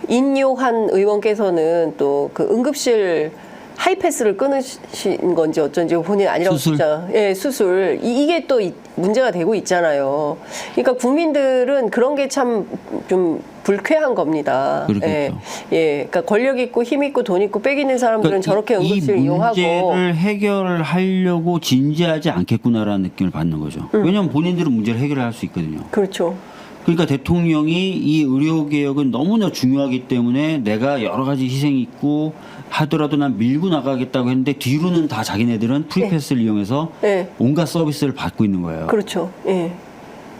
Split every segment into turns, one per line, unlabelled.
인요한 의원께서는 또 그 응급실 하이패스를 끊으신 건지 어쩐지 본인 아니라고
수술?
진짜 예 수술 이게 또 문제가 되고 있잖아요. 그러니까 국민들은 그런 게 참 좀 불쾌한 겁니다.
그렇겠죠.
예, 그러니까 권력 있고 힘 있고 돈 있고 빽 있는 사람들은
그러니까
저렇게 응급실 이용하고
이 문제를 해결하려고 진지하지 않겠구나라는 느낌을 받는 거죠. 왜냐하면 본인들은 문제를 해결할 수 있거든요.
그렇죠.
그러니까 대통령이 이 의료개혁은 너무나 중요하기 때문에 내가 여러 가지 희생이 있고 하더라도 난 밀고 나가겠다고 했는데 뒤로는 다 자기네들은 프리패스를 이용해서
예,
온갖 서비스를 받고 있는 거예요.
그렇죠. 예,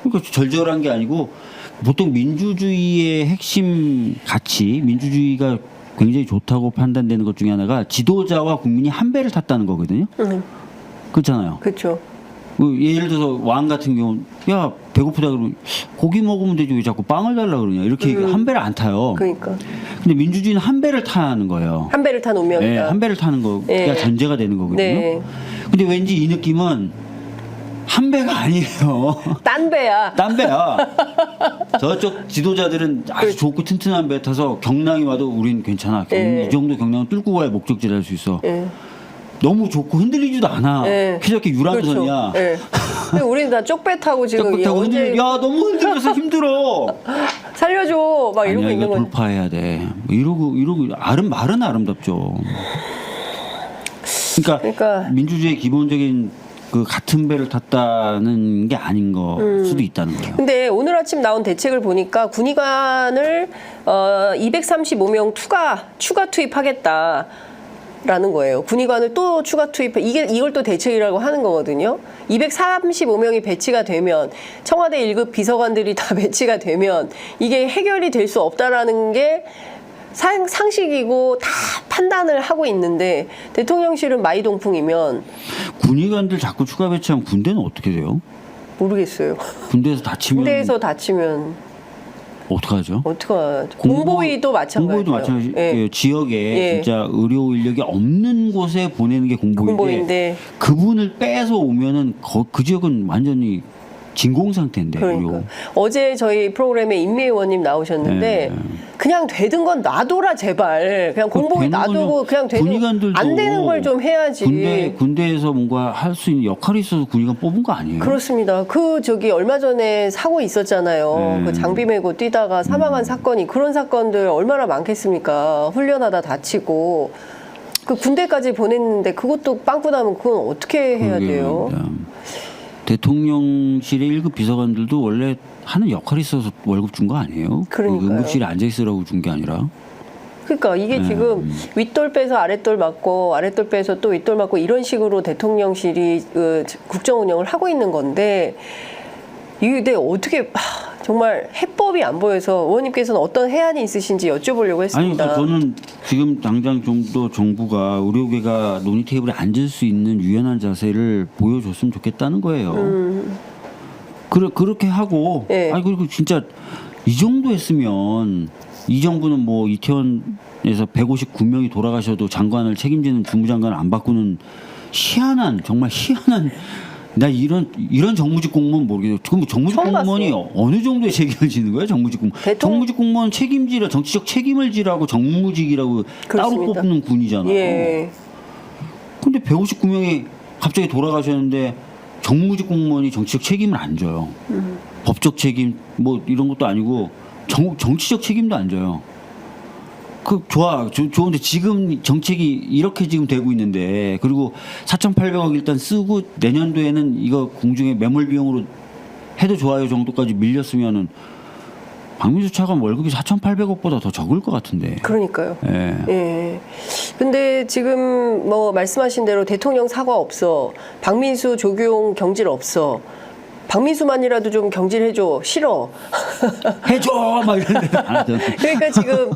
그러니까 절절한 게 아니고 보통 민주주의의 핵심 가치, 민주주의가 굉장히 좋다고 판단되는 것 중에 하나가 지도자와 국민이 한 배를 탔다는 거거든요. 그렇잖아요.
그렇죠.
뭐 예를 들어서 왕 같은 경우 야 배고프다 그러면 고기 먹으면 되지 왜 자꾸 빵을 달라 그러냐 이렇게 한 배를 안 타요.
그러니까
근데 민주주의는 한 배를 타는 거예요.
한 배를 탄 운명이다.
네, 한 배를 타는 거가
네.
전제가 되는 거거든요.
네.
근데 왠지 이 느낌은 한 배가 아니에요.
딴 배야.
딴 배야. 저쪽 지도자들은 아주 좋고 튼튼한 배 타서 경랑이 와도 우린 괜찮아.
네.
이 정도 경랑은 뚫고 가야 목적지를 할 수 있어.
예.
너무 좋고 흔들리지도 않아.
네.
이렇게 유람선이야.
그렇죠. 예. 근데 우리는 다 쪽배 타고 지금
쩍 타고
언제
야 너무 흔들려서 힘들어.
살려줘 막 이러고
아니야
있는
이거
거지.
돌파해야 돼. 뭐 이러고 말은 아름답죠. 그러니까 민주주의의 기본적인 그 같은 배를 탔다는 게 아닌 거 수도 있다는 거예요.
근데 오늘 아침 나온 대책을 보니까 군의관을 235명 추가 투입하겠다. 라는 거예요. 군의관을 또 추가 투입, 이걸 또 대책이라고 하는 거거든요. 235명이 배치가 되면, 청와대 1급 비서관들이 다 배치가 되면, 이게 해결이 될 수 없다라는 게 상식이고 다 판단을 하고 있는데, 대통령실은 마이동풍이면.
군의관들 자꾸 추가 배치하면 군대는 어떻게 돼요?
모르겠어요.
군대에서 다치면.
군대에서 다치면.
어떡하죠?
어떡하죠? 공보위도 마찬가지예요.
공보위도 마찬가지.
예.
지역에
예.
진짜 의료 인력이 없는 곳에 보내는 게 공보위인데 그분을 빼서 오면은 그 지역은 완전히 진공 상태인데.
그러니까
의료.
어제 저희 프로그램에 임미 의원님 나오셨는데 그냥 되든 건 놔둬라 제발. 그냥 공보위 놔두고 그냥 되는 안 되는 걸 좀 해야지.
군대에서 뭔가 할 수 있는 역할이 있어서 군의관 뽑은 거 아니에요?
그렇습니다. 얼마 전에 사고 있었잖아요. 그 장비 메고 뛰다가 사망한 사건이 그런 사건들 얼마나 많겠습니까? 훈련하다 다치고 그 군대까지 보냈는데 그것도 빵꾸 나면 그건 어떻게 해야 돼요?
대통령실의 1급 비서관들도 원래 하는 역할이 있어서 월급 준 거 아니에요?
그러니까요.
응급실에 앉아 있으라고 준 게 아니라.
그러니까 이게 지금 윗돌 빼서 아랫돌 맞고 아랫돌 빼서 또 윗돌 맞고 이런 식으로 대통령실이 국정 운영을 하고 있는 건데 이게 어떻게 정말 해법이 안 보여서 의원님께서는 어떤 해안이 있으신지 여쭤보려고 했습니다.
아니, 저는 지금 당장 정도 정부가 의료계가 논의 테이블에 앉을 수 있는 유연한 자세를 보여줬으면 좋겠다는 거예요. 그렇게 하고,
네.
아니 그리고 진짜 이 정도 했으면 이 정부는 뭐 이태원에서 159명이 돌아가셔도 장관을 책임지는 주무장관을 안 바꾸는 정말 희한한. 나 이런 정무직 공무원 모르겠어요. 그럼 정무직 공무원이 어느 정도의 책임을 지는 거예요? 정무직 공무원. 정무직 공무원 책임지라 정치적 책임을 지라고 정무직이라고
그렇습니다.
따로 뽑는 군이잖아요.
예.
근데 159명이 갑자기 돌아가셨는데 정무직 공무원이 정치적 책임을 안 져요. 법적 책임 뭐 이런 것도 아니고 정치적 책임도 안 져요. 좋은데 지금 정책이 이렇게 지금 되고 있는데 그리고 4,800억 일단 쓰고 내년도에는 이거 공중에 매몰 비용으로 해도 좋아요 정도까지 밀렸으면은 박민수 차관 월급이 4,800억보다 더 적을 것 같은데.
그러니까요.
예.
예. 근데 지금 뭐 말씀하신 대로 대통령 사과 없어. 박민수, 조규용 경질 없어. 박민수만이라도 좀 경질해줘. 싫어.
해줘! 막 이러는데 안 하잖아.
그러니까 지금,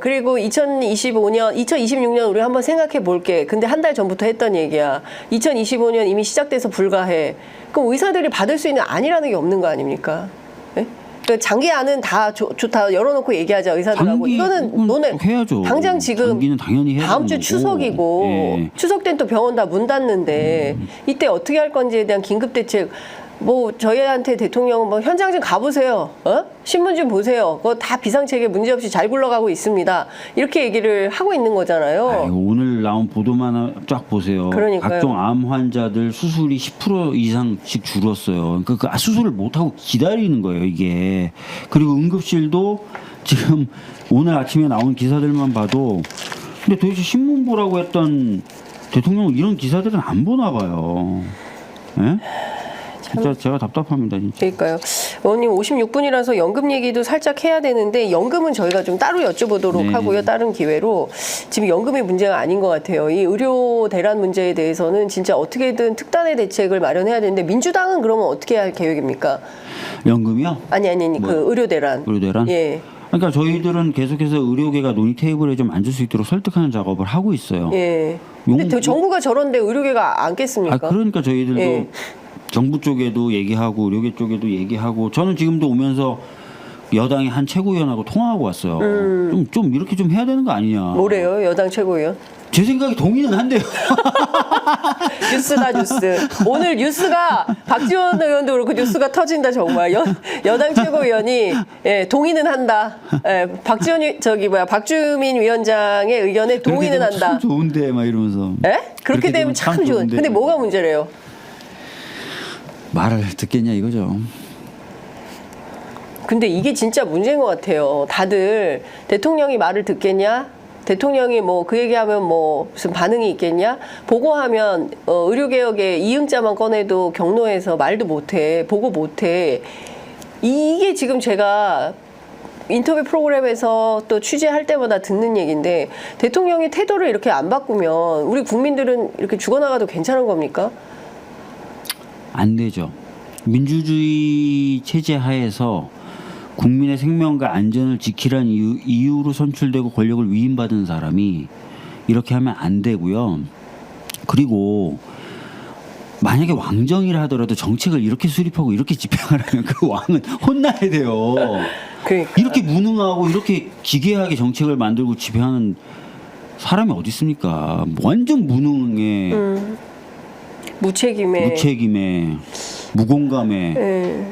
그리고 2026년 우리 한번 생각해 볼게. 근데 한 달 전부터 했던 얘기야. 2025년 이미 시작돼서 불가해. 그럼 의사들이 받을 수 있는 안이라는 게 없는 거 아닙니까? 예? 그러니까 장기안은 다 좋다 열어놓고 얘기하자 의사들하고. 이거는 너네
해야죠.
당장 지금
장기는 당연히 해야
다음 주 추석이고 추석 때는 또 병원 다 문 닫는데 이때 어떻게 할 건지에 대한 긴급 대책 뭐 저희한테 대통령은 뭐 현장 좀 가보세요. 신문 좀 보세요. 그거 다 비상체계 문제없이 잘 굴러가고 있습니다. 이렇게 얘기를 하고 있는 거잖아요.
아이고, 오늘 나온 보도만 쫙 보세요.
그러니까요.
각종 암 환자들 수술이 10% 이상씩 줄었어요. 그러니까 그 수술을 못 하고 기다리는 거예요, 이게. 그리고 응급실도 지금 오늘 아침에 나온 기사들만 봐도 근데 도대체 신문 보라고 했던 대통령은 이런 기사들은 안 보나 봐요. 예? 진짜 제가 답답합니다, 진짜.
그러니까요. 의원님 56분이라서 연금 얘기도 살짝 해야 되는데 연금은 저희가 좀 따로 여쭤보도록
네.
하고요. 다른 기회로 지금 연금이 문제가 아닌 것 같아요. 이 의료 대란 문제에 대해서는 진짜 어떻게든 특단의 대책을 마련해야 되는데 민주당은 그러면 어떻게 할 계획입니까?
연금이요?
아니 그 의료 대란.
의료 대란?
예.
그러니까 저희들은 계속해서 의료계가 논의 테이블에 좀 앉을 수 있도록 설득하는 작업을 하고 있어요.
예. 근데 정부가 저런데 의료계가 앉겠습니까?
그러니까 저희들도
예.
정부 쪽에도 얘기하고 의료계 쪽에도 얘기하고 저는 지금도 오면서 여당의 한 최고위원하고 통화하고 왔어요. 좀 이렇게 좀 해야 되는 거 아니냐.
뭐래요, 여당 최고위원?
제 생각에 동의는 한대요.
뉴스다 뉴스. 오늘 뉴스가 박지원 의원도 그렇고 뉴스가 터진다 정말. 여당 최고위원이 동의는 한다. 박주민 위원장의 의견에 동의는
그렇게 되면
한다.
참 좋은데 막 이러면서.
그렇게 되면 참 좋은.
좋은데.
근데 뭐가 문제래요?
말을 듣겠냐 이거죠.
근데 이게 진짜 문제인 것 같아요. 다들 대통령이 말을 듣겠냐? 대통령이 뭐 그 얘기하면 뭐 무슨 반응이 있겠냐? 보고하면 의료개혁의 이응자만 꺼내도 경로에서 말도 못해. 보고 못해. 이게 지금 제가 인터뷰 프로그램에서 또 취재할 때마다 듣는 얘기인데 대통령이 태도를 이렇게 안 바꾸면 우리 국민들은 이렇게 죽어나가도 괜찮은 겁니까?
안 되죠. 민주주의 체제 하에서 국민의 생명과 안전을 지키라는 이유로 선출되고 권력을 위임받은 사람이 이렇게 하면 안 되고요. 그리고 만약에 왕정이라 하더라도 정책을 이렇게 수립하고 이렇게 집행을 하면 그 왕은 혼나야 돼요.
그러니까.
이렇게 무능하고 이렇게 기괴하게 정책을 만들고 집행하는 사람이 어디 있습니까? 완전 무능해.
무책임해.
무책임해. 무공감해.
예.